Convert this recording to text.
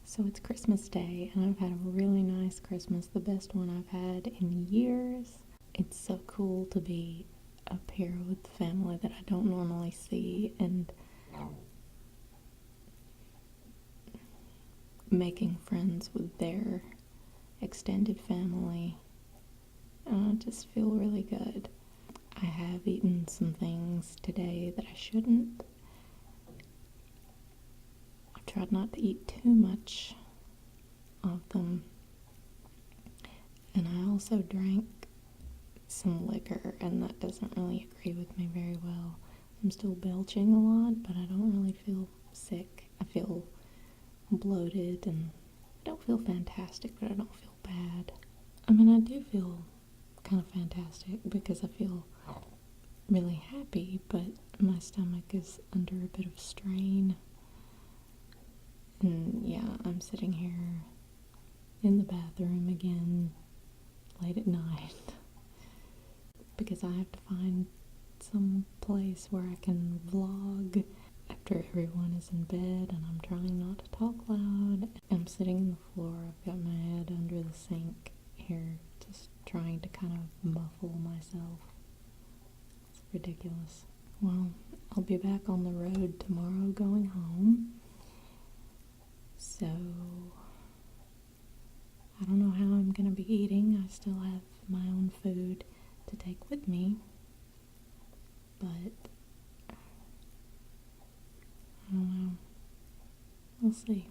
So it's Christmas Day, and I've had a really nice Christmas, the best one I've had in years. It's so cool to be up here with the family that I don't normally see and making friends with their extended family. And I just feel really good. I have eaten some things today that I shouldn't. Tried not to eat too much of them, and I also drank some liquor, and that doesn't really agree with me very well. I'm still belching a lot, but I don't really feel sick. I feel bloated, and I don't feel fantastic, but I don't feel bad. I mean, I do feel kind of fantastic because I feel really happy, but my stomach is under a bit of strain. And yeah, I'm sitting here in the bathroom again late at night because I have to find some place where I can vlog after everyone is in bed, and I'm trying not to talk loud. I'm sitting on the floor, I've got my head under the sink here, just trying to kind of muffle myself. It's ridiculous. Well, I'll be back on the road tomorrow going home. So, I don't know how I'm going to be eating. I still have my own food to take with me. But, I don't know. We'll see.